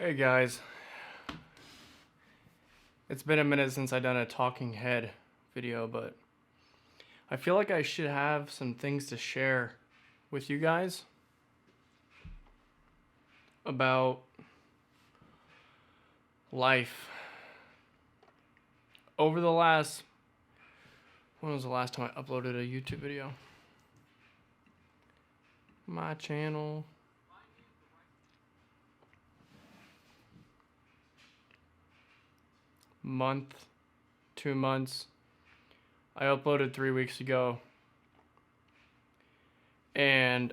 Hey guys, it's been a minute since I've done a talking head video, but I feel like I should have some things to share with you guys about life. Over the last, when was the last time I uploaded a YouTube video? My channel. Month, 2 months. I uploaded 3 weeks ago. And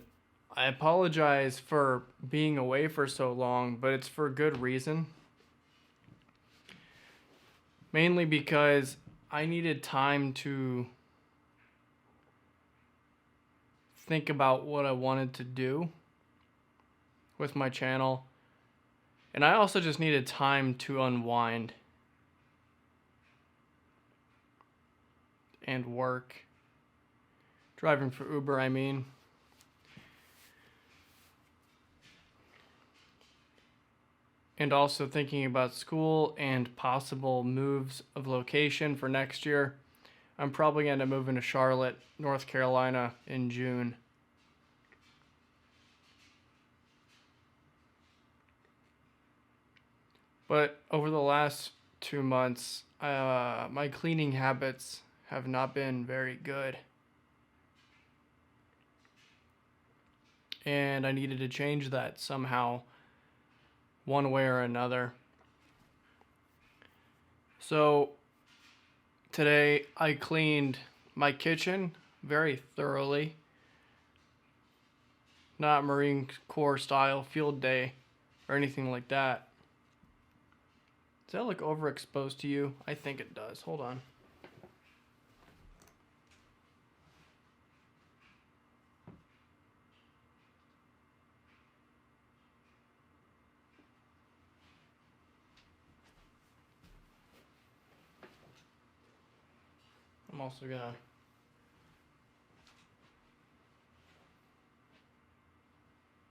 I apologize for being away for so long, but it's for good reason. Mainly because I needed time to think about what I wanted to do with my channel. And I also just needed time to unwind and work. Driving for Uber, I mean. And also thinking about school and possible moves of location for next year. I'm probably going to move into Charlotte, North Carolina in June. But over the last 2 months, my cleaning habits have not been very good. And I needed to change that somehow, one way or another. So today I cleaned my kitchen very thoroughly. Not Marine Corps style field day or anything like that. Does that look overexposed to you? I think it does. Hold on. I'm also gonna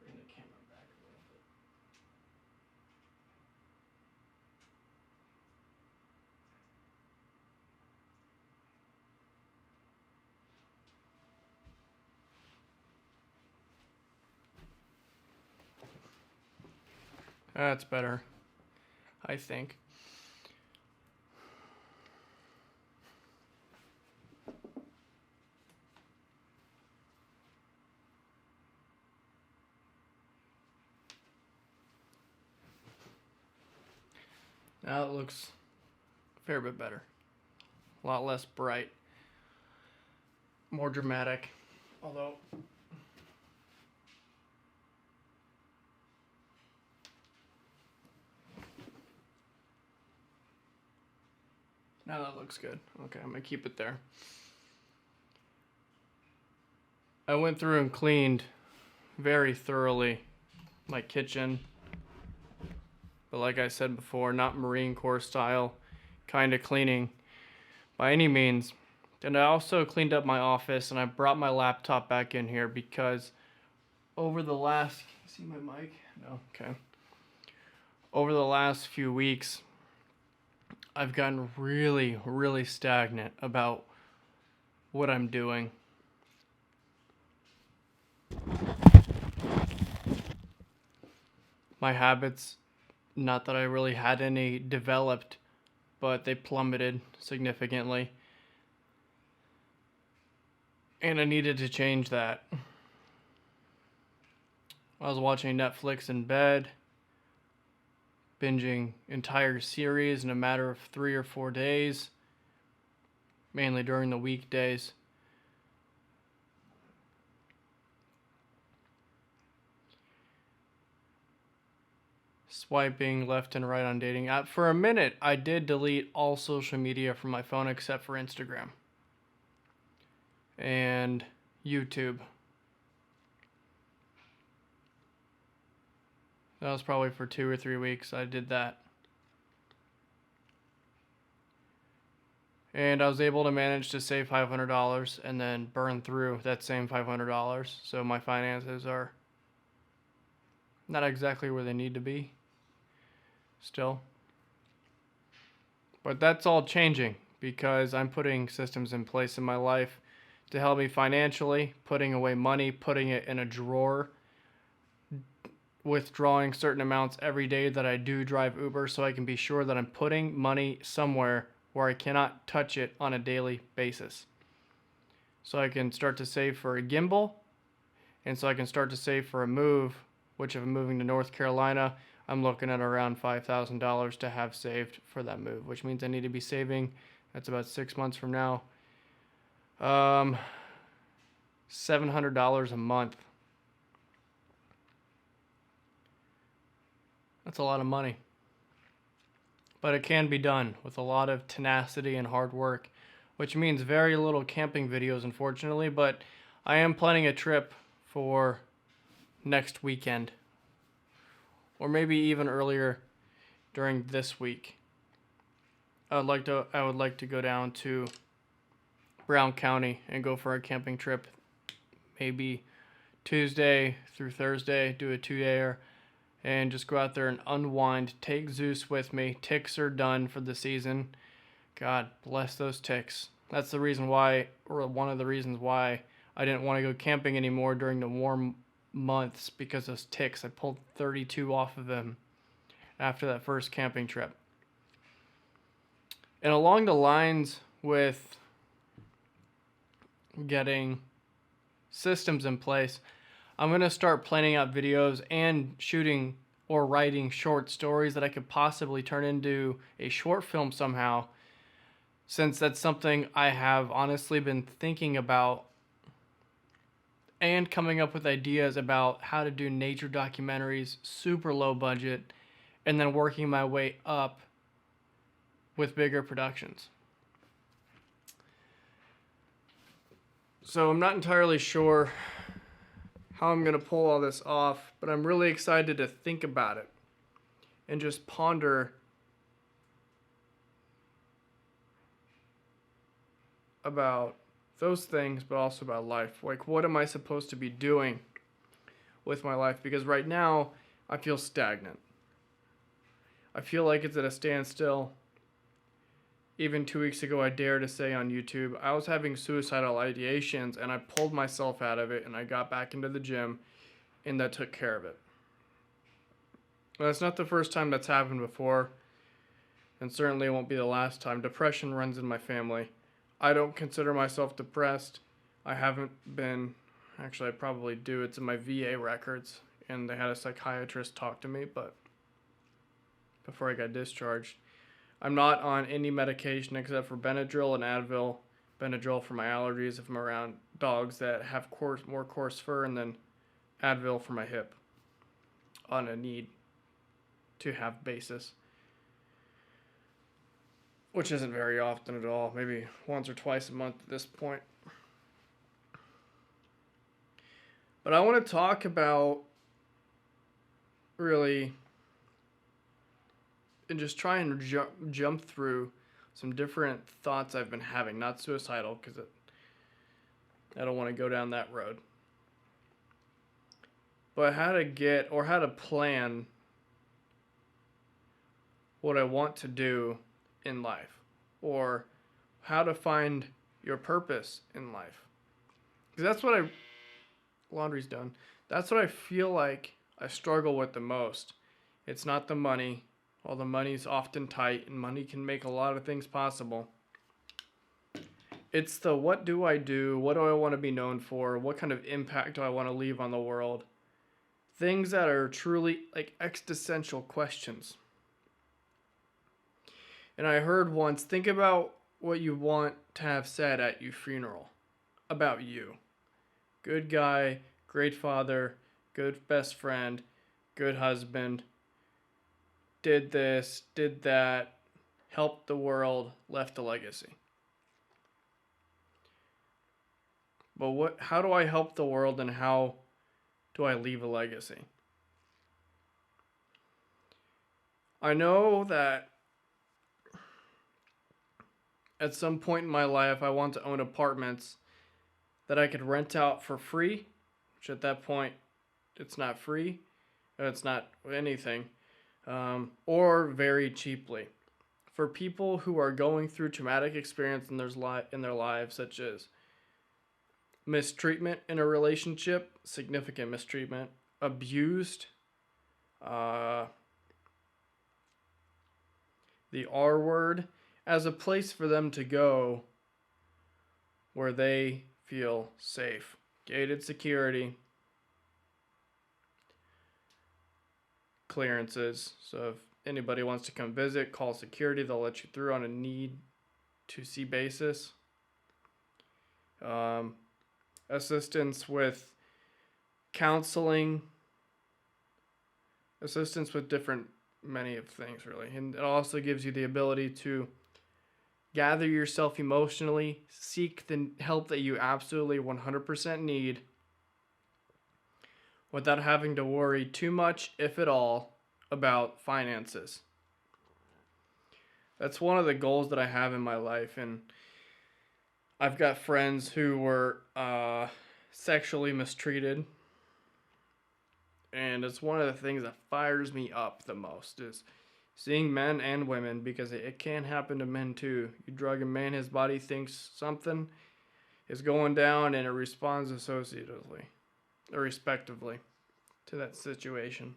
bring the camera back a little bit. That's better, I think. Now it looks a fair bit better. A lot less bright. More dramatic. Although now that looks good. Okay, I'm gonna keep it there. I went through and cleaned very thoroughly my kitchen. But like I said before, not Marine Corps style kind of cleaning by any means. And I also cleaned up my office, and I brought my laptop back in here because over the last, see my mic? No, okay. Over the last few weeks, I've gotten really stagnant about what I'm doing. My habits, not that I really had any developed, but they plummeted significantly. And I needed to change that. I was watching Netflix in bed, binging entire series in a matter of 3 or 4 days, mainly during the weekdays. Swiping left and right on dating app. For a minute, I did delete all social media from my phone except for Instagram and YouTube. That was probably for 2 or 3 weeks I did that. And I was able to manage to save $500 and then burn through that same $500. So my finances are not exactly where they need to be. still. But that's all changing because I'm putting systems in place in my life to help me financially, putting away money, putting it in a drawer, withdrawing certain amounts every day that I do drive Uber so I can be sure that I'm putting money somewhere where I cannot touch it on a daily basis. So I can start to save for a gimbal, and so I can start to save for a move, which if I'm moving to North Carolina, I'm looking at around $5,000 to have saved for that move, which means I need to be saving, that's about 6 months from now, $700 a month. That's a lot of money. But it can be done with a lot of tenacity and hard work, which means very little camping videos, unfortunately, but I am planning a trip for next weekend, or maybe even earlier during this week. I would like to go down to Brown County and go for a camping trip, maybe Tuesday through Thursday, do a 2-dayer, and just go out there and unwind. Take Zeus with me. Ticks are done for the season. God bless those ticks. That's the reason why, or one of the reasons why I didn't want to go camping anymore during the warm months, because those ticks. I pulled 32 off of them after that first camping trip. And along the lines with getting systems in place, I'm going to start planning out videos and shooting or writing short stories that I could possibly turn into a short film somehow, since that's something I have honestly been thinking about and coming up with ideas about how to do nature documentaries, super low budget, and then working my way up with bigger productions. So I'm not entirely sure how I'm going to pull all this off, but I'm really excited to think about it and just ponder about those things, but also about life. Like, what am I supposed to be doing with my life? Because right now, I feel stagnant. I feel like it's at a standstill. Even 2 weeks ago, I dare to say on YouTube, I was having suicidal ideations, and I pulled myself out of it, and I got back into the gym, and that took care of it. Well, that's not the first time that's happened before, and certainly it won't be the last time. Depression runs in my family. I don't consider myself depressed. I haven't been. Actually, I probably do. It's in my VA records, and they had a psychiatrist talk to me, but before I got discharged. I'm not on any medication except for Benadryl and Advil. Benadryl for my allergies if I'm around dogs that have more coarse fur, and then Advil for my hip on a need to have basis, which isn't very often at all, maybe once or twice a month at this point. But I want to talk about really, and just try and jump through some different thoughts I've been having. Not suicidal, because I don't want to go down that road. But how to plan what I want to do in life, or how to find your purpose in life. Because that's what laundry's done. That's what I feel like I struggle with the most. It's not the money. Well, the money's often tight, and money can make a lot of things possible. It's the what do I do? What do I want to be known for? What kind of impact do I want to leave on the world? Things that are truly like existential questions. And I heard once, think about what you want to have said at your funeral about you. Good guy, great father, good best friend, good husband, did this, did that, helped the world, left a legacy. But how do I help the world, and how do I leave a legacy? I know that at some point in my life, I want to own apartments that I could rent out for free, which at that point, it's not free, it's not anything. or very cheaply. For people who are going through traumatic experience in their lives, such as mistreatment in a relationship, significant mistreatment, abused, uh, the R word, as a place for them to go where they feel safe. Gated security, clearances. So if anybody wants to come visit, call security. They'll let you through on a need to see basis. Assistance with counseling, assistance with many of things, really. And it also gives you the ability to gather yourself emotionally, seek the help that you absolutely 100% need without having to worry too much, if at all, about finances. That's one of the goals that I have in my life, and I've got friends who were sexually mistreated, and it's one of the things that fires me up the most is seeing men and women, because it can happen to men too. You drug a man, his body thinks something is going down, and it responds associatively or respectively to that situation.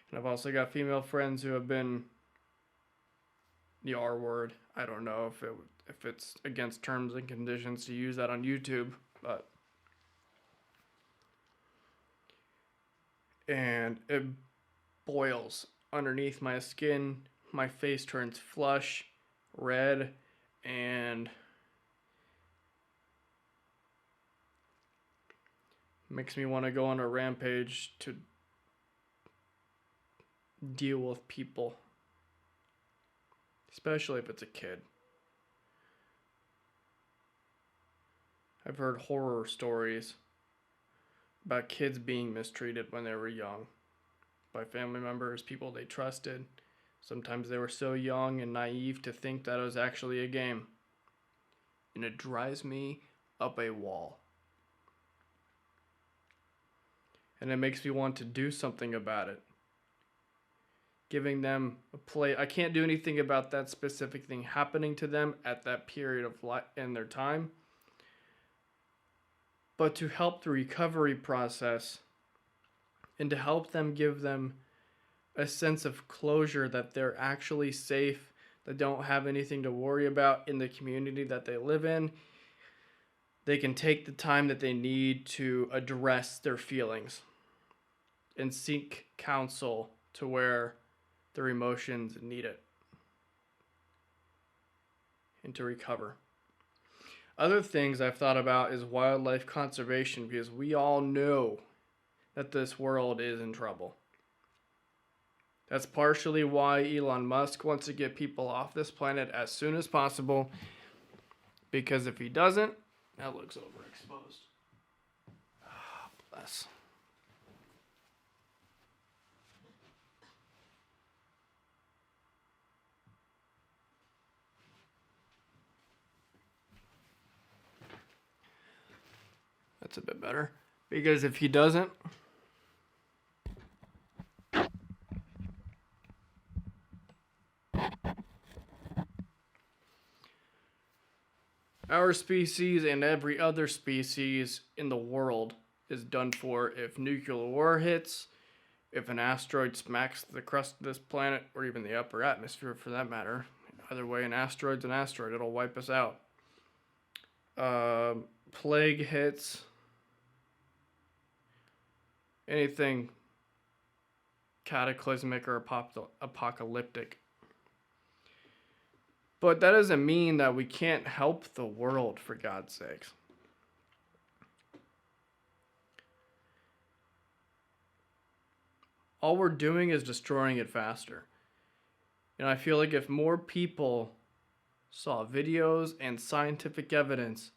And I've also got female friends who have been the R word. I don't know if it's against terms and conditions to use that on YouTube, but and it boils underneath my skin. My face turns flush, red, and makes me want to go on a rampage to deal with people, especially if it's a kid. I've heard horror stories about kids being mistreated when they were young by family members, people they trusted. Sometimes they were so young and naive to think that it was actually a game. And it drives me up a wall. And it makes me want to do something about it. Giving them a play. I can't do anything about that specific thing happening to them at that period of life in their time. But to help the recovery process and to help them, give them a sense of closure that they're actually safe, that don't have anything to worry about in the community that they live in. They can take the time that they need to address their feelings and seek counsel to where their emotions need it and to recover. Other things I've thought about is wildlife conservation, because we all know that this world is in trouble. That's partially why Elon Musk wants to get people off this planet as soon as possible, because if he doesn't, that looks overexposed. Oh, bless. That's a bit better, because if he doesn't, our species and every other species in the world is done for if nuclear war hits, if an asteroid smacks the crust of this planet, or even the upper atmosphere for that matter. Either way, an asteroid's an asteroid. It'll wipe us out. Plague hits. Anything cataclysmic or apocalyptic. But that doesn't mean that we can't help the world, for God's sakes. All we're doing is destroying it faster. And I feel like if more people saw videos and scientific evidence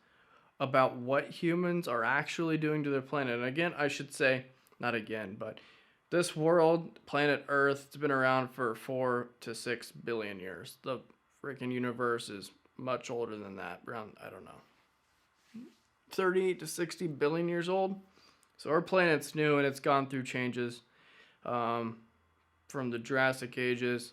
about what humans are actually doing to their planet, and again, I should say, not again, but this world, planet Earth, has been around for 4 to 6 billion years. The freaking universe is much older than that, around, I don't know, 30 to 60 billion years old. So our planet's new and it's gone through changes. from the Jurassic ages,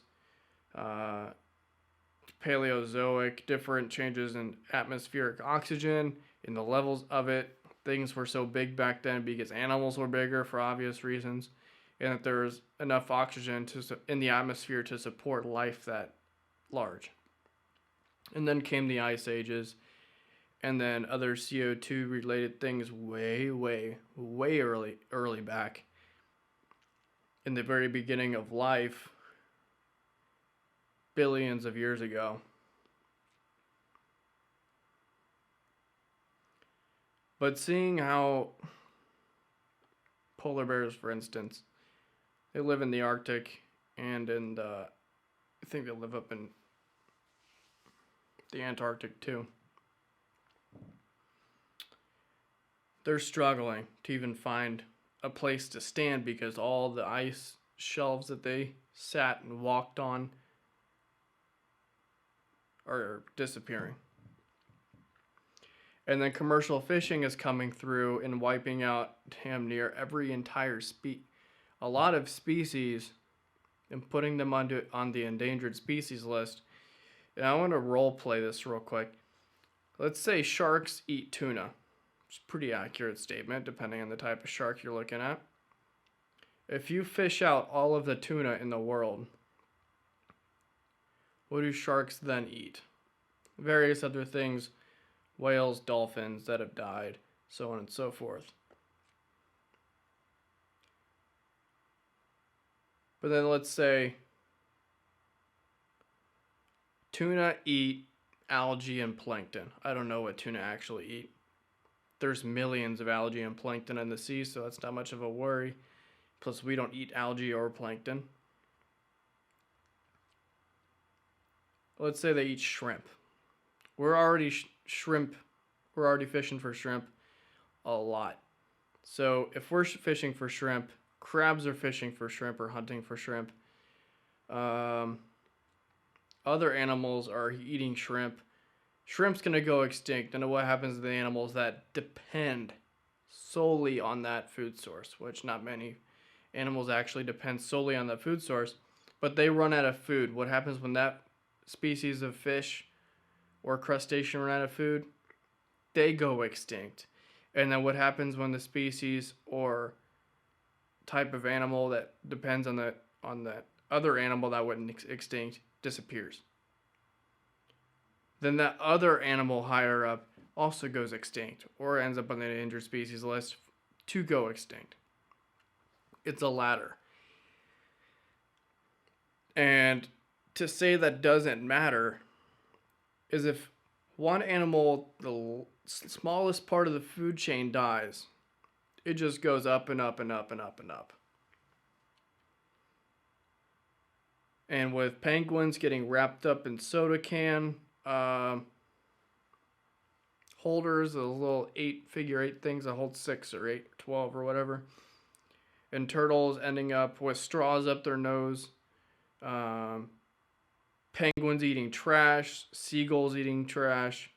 Paleozoic, different changes in atmospheric oxygen, in the levels of it. Things were so big back then because animals were bigger for obvious reasons, and that there was enough oxygen in the atmosphere to support life that large. And then came the ice ages, and then other CO2 related things way early back in the very beginning of life, billions of years ago. But seeing how polar bears, for instance, they live in the Arctic and I think they live up in the Antarctic too. They're struggling to even find a place to stand because all the ice shelves that they sat and walked on are disappearing. And then commercial fishing is coming through and wiping out damn near every entire a lot of species, and putting them on the endangered species list. And I want to role play this real quick. Let's say sharks eat tuna. It's a pretty accurate statement depending on the type of shark you're looking at. If you fish out all of the tuna in the world, what do sharks then eat? Various other things, whales, dolphins that have died, so on and so forth. But then let's say tuna eat algae and plankton. I don't know what tuna actually eat. There's millions of algae and plankton in the sea, so that's not much of a worry. Plus, we don't eat algae or plankton. Let's say they eat shrimp. We're already We're already fishing for shrimp a lot. So if we're fishing for shrimp, crabs are fishing for shrimp or hunting for shrimp. Other animals are eating shrimp. Shrimp's going to go extinct. And what happens to the animals that depend solely on that food source, which not many animals actually depend solely on that food source, but they run out of food. What happens when that species of fish or crustacean run out of food? They go extinct. And then what happens when the species or type of animal that depends on that other animal that went extinct disappears? Then that other animal higher up also goes extinct or ends up on the endangered species list to go extinct. It's a ladder. And to say that doesn't matter is if one animal, the smallest part of the food chain, dies, it just goes up and up and up and up and up. And with penguins getting wrapped up in soda can holders, those little figure eight things that hold 6 or 8 or 12 or whatever, and turtles ending up with straws up their nose, penguins eating trash, seagulls eating trash,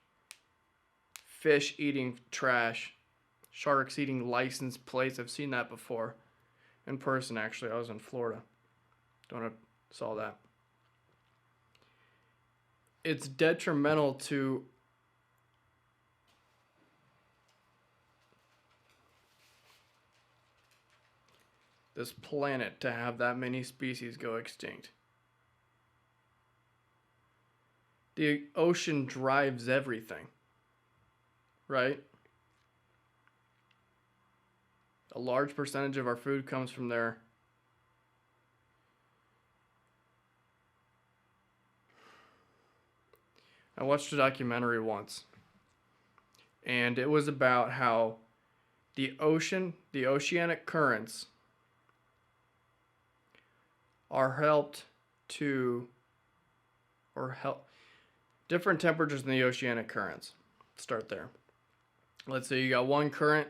fish eating trash, sharks eating license plates. I've seen that before in person, actually. I was in Florida. Saw that. It's detrimental to this planet to have that many species go extinct. The ocean drives everything, right? A large percentage of our food comes from there. I watched a documentary once, and it was about how the oceanic currents are different temperatures in the oceanic currents. Let's start there. Let's say you got one current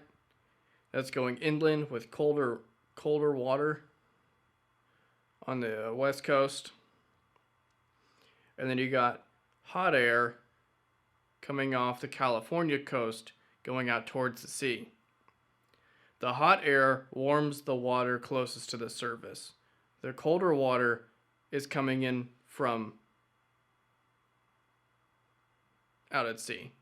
that's going inland with colder water on the west coast, and then you got hot air coming off the California coast going out towards the sea. The hot air warms the water closest to the surface. The colder water is coming in from out at sea.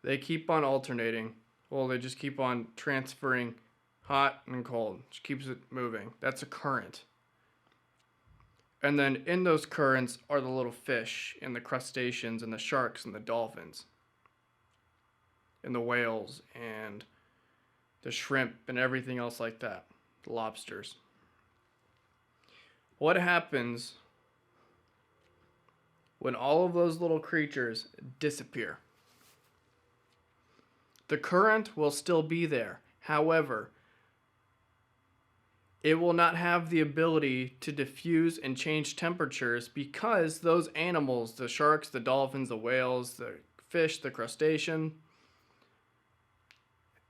They keep on alternating. Well, they just keep on transferring hot and cold. Just keeps it moving. That's a current. And then in those currents are the little fish and the crustaceans and the sharks and the dolphins and the whales and the shrimp and everything else like that. The lobsters. What happens when all of those little creatures disappear? The current will still be there. However, it will not have the ability to diffuse and change temperatures because those animals, the sharks, the dolphins, the whales, the fish, the crustacean,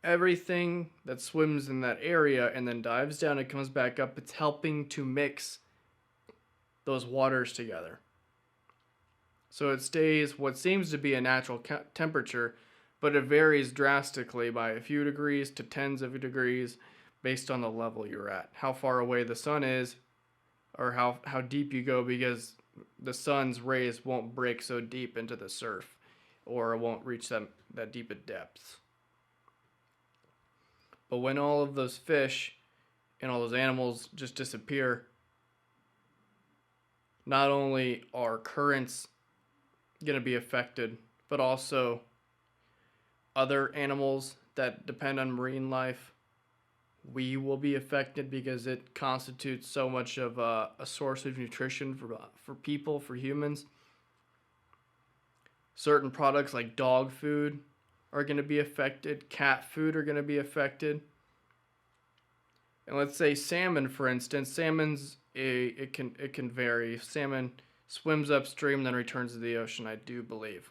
everything that swims in that area and then dives down and comes back up, it's helping to mix those waters together. So it stays what seems to be a natural temperature, but it varies drastically by a few degrees to tens of degrees based on the level you're at, how far away the sun is, or how deep you go, because the sun's rays won't break so deep into the surf, or it won't reach that deep at depths. But when all of those fish and all those animals just disappear, not only are currents going to be affected, but also other animals that depend on marine life, we will be affected because it constitutes so much of a source of nutrition for people, for humans. Certain products like dog food are going to be affected. Cat food are going to be affected. And let's say salmon, for instance. Salmon's it can vary. Salmon swims upstream, then returns to the ocean, I do believe.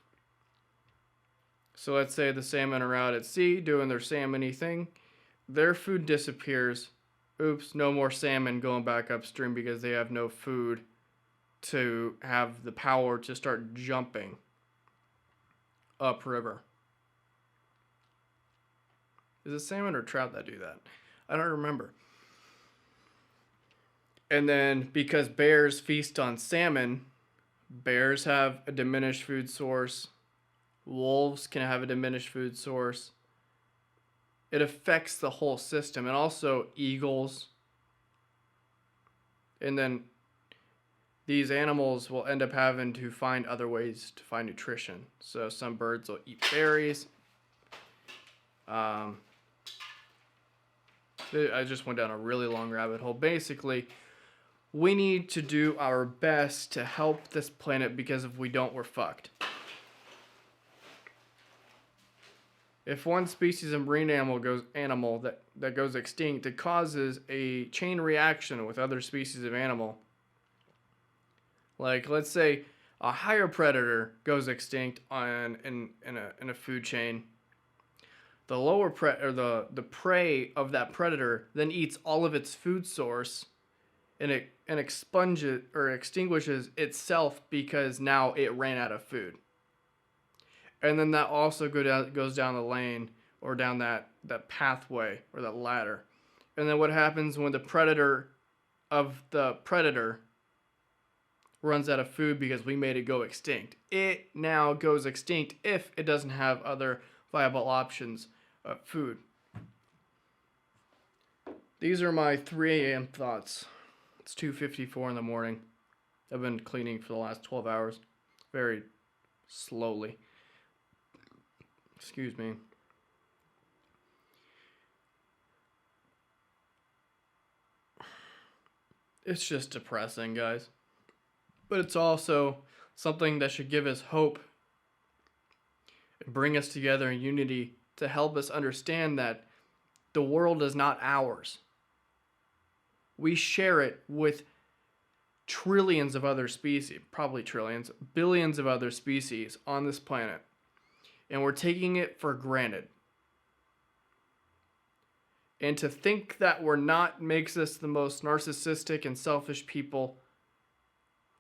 So let's say the salmon are out at sea doing their salmon-y thing. Their food disappears. Oops, no more salmon going back upstream because they have no food to have the power to start jumping upriver. Is it salmon or trout that do that? I don't remember. And then because bears feast on salmon, bears have a diminished food source. Wolves can have a diminished food source. It affects the whole system, and also eagles. And then these animals will end up having to find other ways to find nutrition. So some birds will eat berries. I just went down a really long rabbit hole. Basically, we need to do our best to help this planet, because if we don't, we're fucked. If one species of marine animal that goes extinct, it causes a chain reaction with other species of animal. Like, let's say a higher predator goes extinct in a food chain. The lower the prey of that predator then eats all of its food source, and it expunges or extinguishes itself because now it ran out of food. And then that also goes down the lane or down that pathway or that ladder. And then what happens when the predator of the predator runs out of food because we made it go extinct? It now goes extinct if it doesn't have other viable options of food. These are my 3 a.m. thoughts. It's 2:54 in the morning. I've been cleaning for the last 12 hours. Very slowly. Excuse me. It's just depressing, guys. But it's also something that should give us hope and bring us together in unity to help us understand that the world is not ours. We share it with trillions of other species, probably trillions, billions of other species on this planet. And we're taking it for granted. And to think that we're not makes us the most narcissistic and selfish people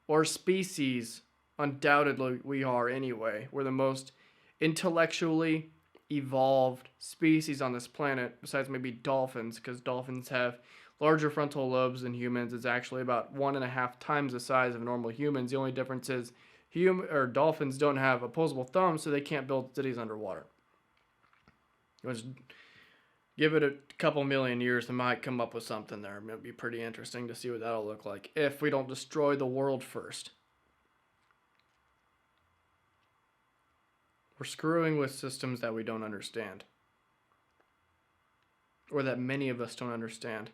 or species. Undoubtedly we are anyway. We're the most intellectually, evolved species on this planet, besides maybe dolphins, because dolphins have larger frontal lobes than humans. It's actually about 1.5 times the size of normal humans. The only difference is dolphins don't have opposable thumbs, so they can't build cities underwater. Give it a couple million years, they might come up with something there. It would be pretty interesting to see what that'll look like if we don't destroy the world first. We're screwing with systems that we don't understand, or that many of us don't understand.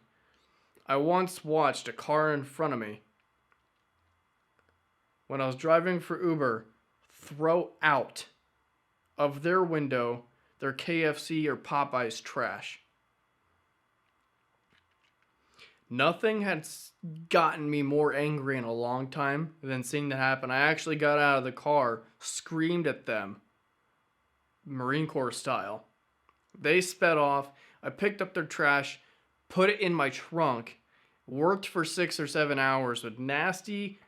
I once watched a car in front of me, when I was driving for Uber, throw out of their window their KFC or Popeyes trash. Nothing had gotten me more angry in a long time than seeing that happen. I actually got out of the car, screamed at them, Marine Corps style. They sped off. I picked up their trash, put it in my trunk, worked for 6 or 7 hours with nasty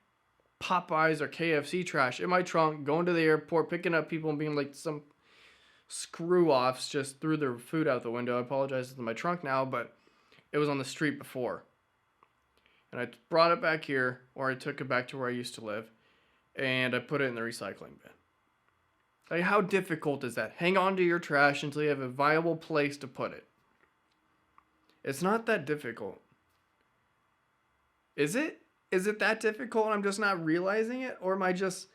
Popeyes or KFC trash in my trunk, going to the airport, picking up people and being like some screw-offs just threw their food out the window. I apologize, it's in my trunk now, but it was on the street before. And I brought it back here, or I took it back to where I used to live, and I put it in the recycling bin. Like, how difficult is that? Hang on to your trash until you have a viable place to put it. It's not that difficult. Is it? Is it that difficult and I'm just not realizing it? Or am I just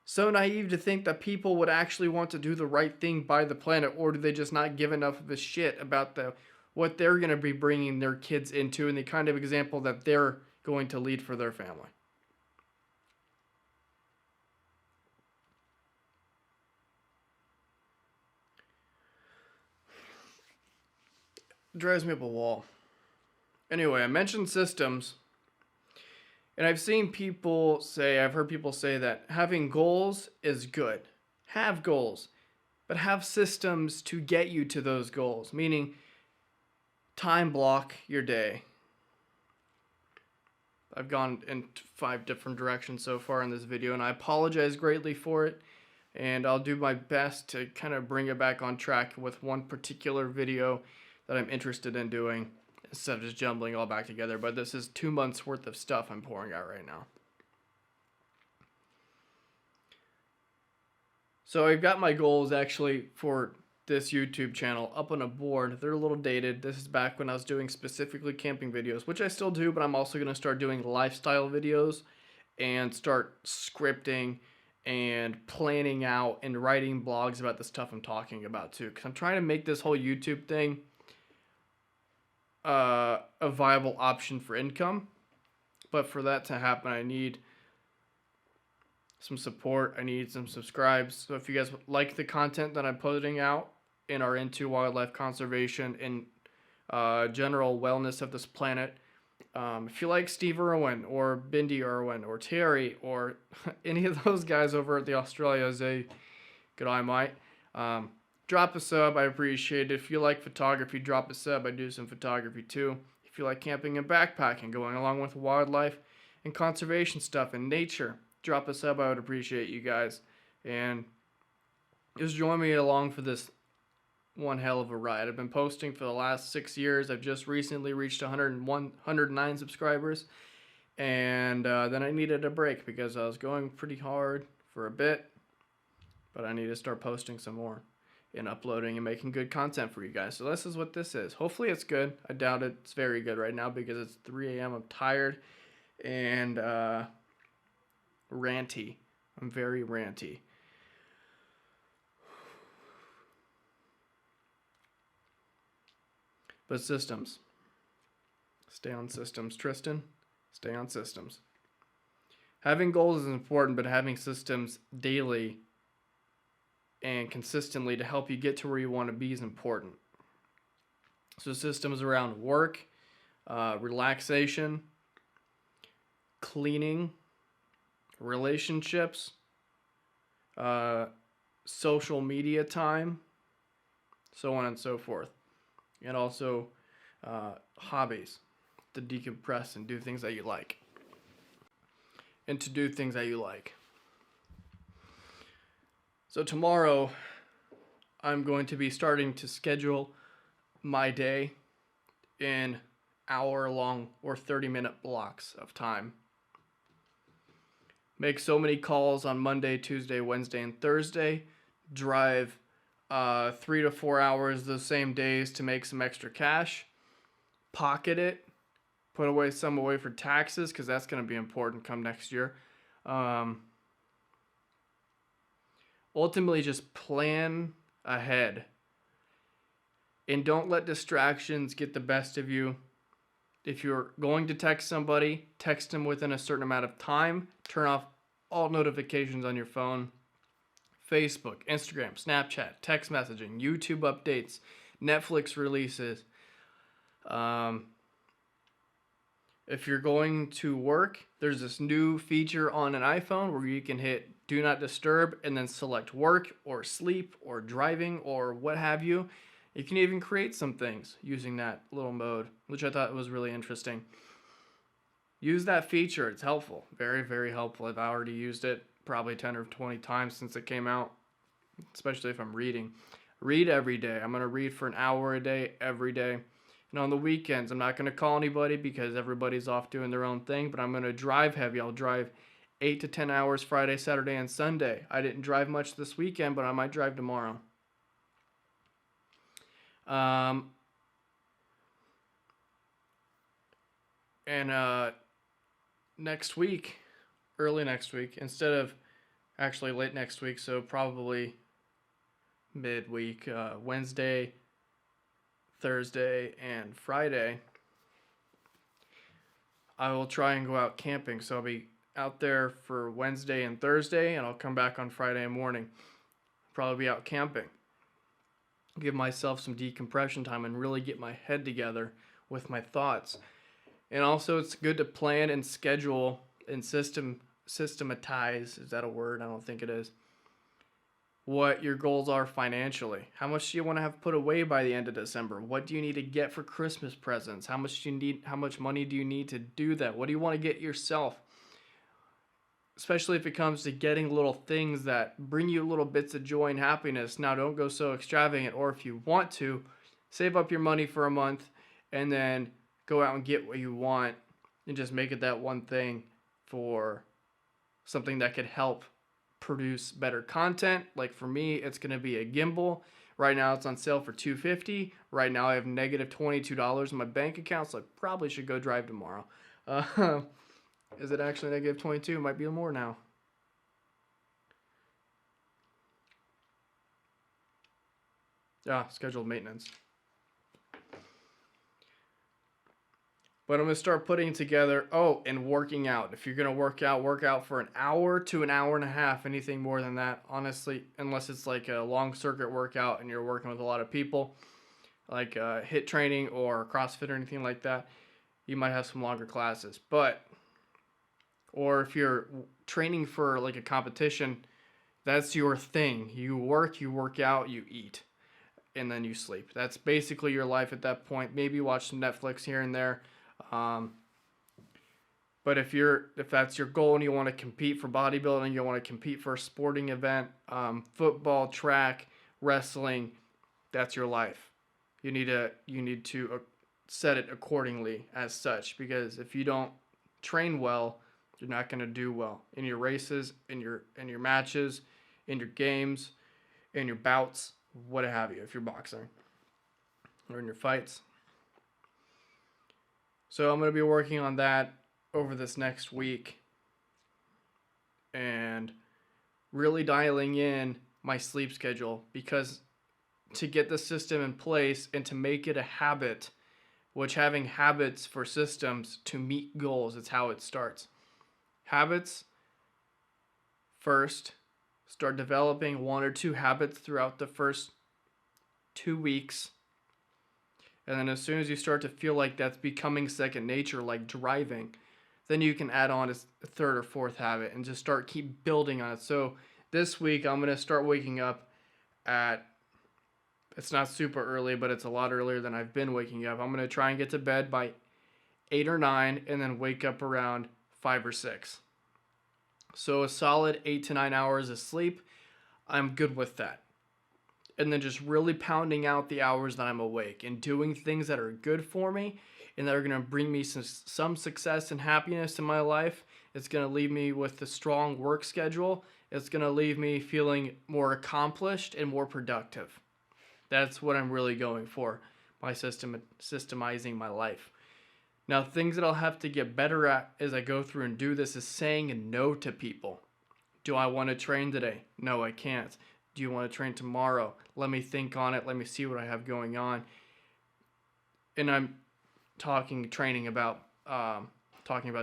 so naive to think that people would actually want to do the right thing by the planet? Or do they just not give enough of a shit about what they're going to be bringing their kids into and the kind of example that they're going to lead for their family? It drives me up a wall. Anyway, I mentioned systems. And I've heard people say that having goals is good. Have goals, but have systems to get you to those goals, meaning time block your day. I've gone in 5 different directions so far in this video, and I apologize greatly for it. And I'll do my best to kind of bring it back on track with one particular video that I'm interested in doing, instead of just jumbling all back together. But this is 2 months worth of stuff I'm pouring out right now. So I've got my goals actually for this YouTube channel up on a board. They're a little dated. This is back when I was doing specifically camping videos, which I still do, but I'm also going to start doing lifestyle videos and start scripting and planning out and writing blogs about the stuff I'm talking about too. Because I'm trying to make this whole YouTube thing a viable option for income. But for that to happen, I need some support. I need some subscribes. So if you guys like the content that I'm putting out and are into wildlife conservation and general wellness of this planet, if you like Steve Irwin or Bindi Irwin or Terry or any of those guys over at the Australia Zoo, good eye mate, drop a sub. I appreciate it. If you like photography, drop a sub. I do some photography too. If you like camping and backpacking, going along with wildlife and conservation stuff and nature, drop a sub. I would appreciate you guys. And just join me along for this one hell of a ride. I've been posting for the last 6 years. I've just recently reached 109 subscribers. And then I needed a break because I was going pretty hard for a bit. But I need to start posting some more and uploading and making good content for you guys. So this is what this is. Hopefully it's good. I doubt it's very good right now because it's 3 a.m. I'm tired and ranty. I'm very ranty. But systems. Stay on systems. Tristan, stay on systems. Having goals is important, but having systems daily and consistently to help you get to where you want to be is important. So systems around work, relaxation, cleaning, relationships, social media time, so on and so forth. And also hobbies to decompress and do things that you like. And to do things that you like. So tomorrow, I'm going to be starting to schedule my day in hour-long or 30-minute blocks of time. Make so many calls on Monday, Tuesday, Wednesday, and Thursday. Drive 3 to 4 hours those same days to make some extra cash. Pocket it. Put away some away for taxes because that's going to be important come next year. Ultimately, just plan ahead. And don't let distractions get the best of you. If you're going to text somebody, text them within a certain amount of time. Turn off all notifications on your phone. Facebook, Instagram, Snapchat, text messaging, YouTube updates, Netflix releases. If you're going to work, there's this new feature on an iPhone where you can hit Do Not Disturb and then select work or sleep or driving or what have you. You can even create some things using that little mode, which I thought was really interesting. Use that feature. It's helpful. Very, very helpful. I've already used it probably 10 or 20 times since it came out, especially if I'm reading. Read every day. I'm going to read for an hour a day, every day. And on the weekends, I'm not going to call anybody because everybody's off doing their own thing, but I'm going to drive heavy. I'll drive 8 to 10 hours Friday, Saturday, and Sunday. I didn't drive much this weekend, but I might drive tomorrow. Next week, early next week, instead of actually late next week, so probably midweek, Wednesday, Thursday, and Friday, I will try and go out camping. So I'll be out there for Wednesday and Thursday, and I'll come back on Friday morning. Probably be out camping. Give myself some decompression time and really get my head together with my thoughts. And also, it's good to plan and schedule and systematize. Is that a word? I don't think it is. What your goals are financially. How much do you want to have put away by the end of December? What do you need to get for Christmas presents? How much money do you need to do that? What do you want to get yourself? Especially if it comes to getting little things that bring you little bits of joy and happiness. Now, don't go so extravagant, or if you want to, save up your money for a month and then go out and get what you want and just make it that one thing for something that could help produce better content. Like for me, it's going to be a gimbal. Right now it's on sale for $250. Right now I have negative $22 in my bank account, so I probably should go drive tomorrow. Is it actually negative 22? It might be more now. Yeah, scheduled maintenance. But I'm going to start putting together, and working out. If you're going to work out for an hour to an hour and a half. Anything more than that, honestly, unless it's like a long circuit workout and you're working with a lot of people, like HIIT training or CrossFit or anything like that, you might have some longer classes. Or if you're training for like a competition, that's your thing. You work out, you eat, and then you sleep. That's basically your life at that point. Maybe watch some Netflix here and there. But if that's your goal and you want to compete for bodybuilding, you want to compete for a sporting event, football, track, wrestling, that's your life. You need to set it accordingly as such, because if you don't train well, you're not going to do well in your races, in your matches, in your games, in your bouts, what have you, if you're boxing or in your fights. So I'm going to be working on that over this next week and really dialing in my sleep schedule, because to get the system in place and to make it a habit, which having habits for systems to meet goals, it's how it starts. Habits first. Start developing 1 or 2 habits throughout the first 2 weeks. And then as soon as you start to feel like that's becoming second nature, like driving, then you can add on a 3rd or 4th habit and just keep building on it. So this week I'm going to start waking up it's not super early, but it's a lot earlier than I've been waking up. I'm going to try and get to bed by 8 or 9 and then wake up around 5 or 6. So a solid 8 to 9 hours of sleep, I'm good with that. and then just really pounding out the hours that I'm awake and doing things that are good for me and that are going to bring me some success and happiness in my life. It's going to leave me with a strong work schedule. It's going to leave me feeling more accomplished and more productive. That's what I'm really going for by systemizing my life. Now, things that I'll have to get better at as I go through and do this is saying no to people. Do I want to train today? No, I can't. Do you want to train tomorrow? Let me think on it. Let me see what I have going on. And I'm talking about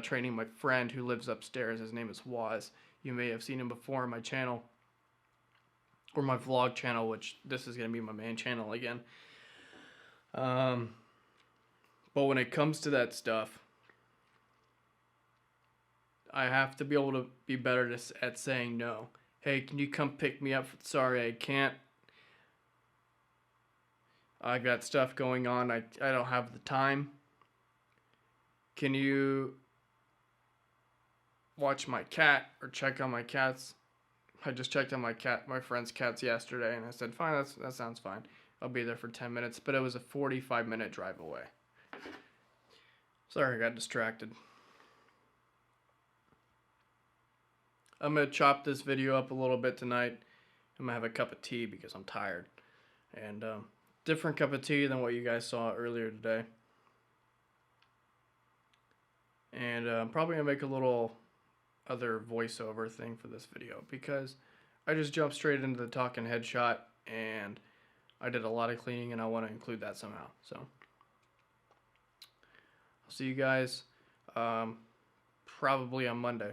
training my friend who lives upstairs. His name is Waz. You may have seen him before on my channel or my vlog channel, which this is going to be my main channel again. But when it comes to that stuff, I have to be able to be better at saying no. Hey, can you come pick me up? Sorry, I can't. I got stuff going on. I don't have the time. Can you watch my cat or check on my cats? I just checked on my friend's cats yesterday, and I said, fine, that sounds fine. I'll be there for 10 minutes, but it was a 45-minute drive away. Sorry, I got distracted. I'm going to chop this video up a little bit tonight. I'm going to have a cup of tea because I'm tired. And different cup of tea than what you guys saw earlier today. And I'm probably going to make a little other voiceover thing for this video because I just jumped straight into the talking headshot and I did a lot of cleaning and I want to include that somehow. So I'll see you guys probably on Monday.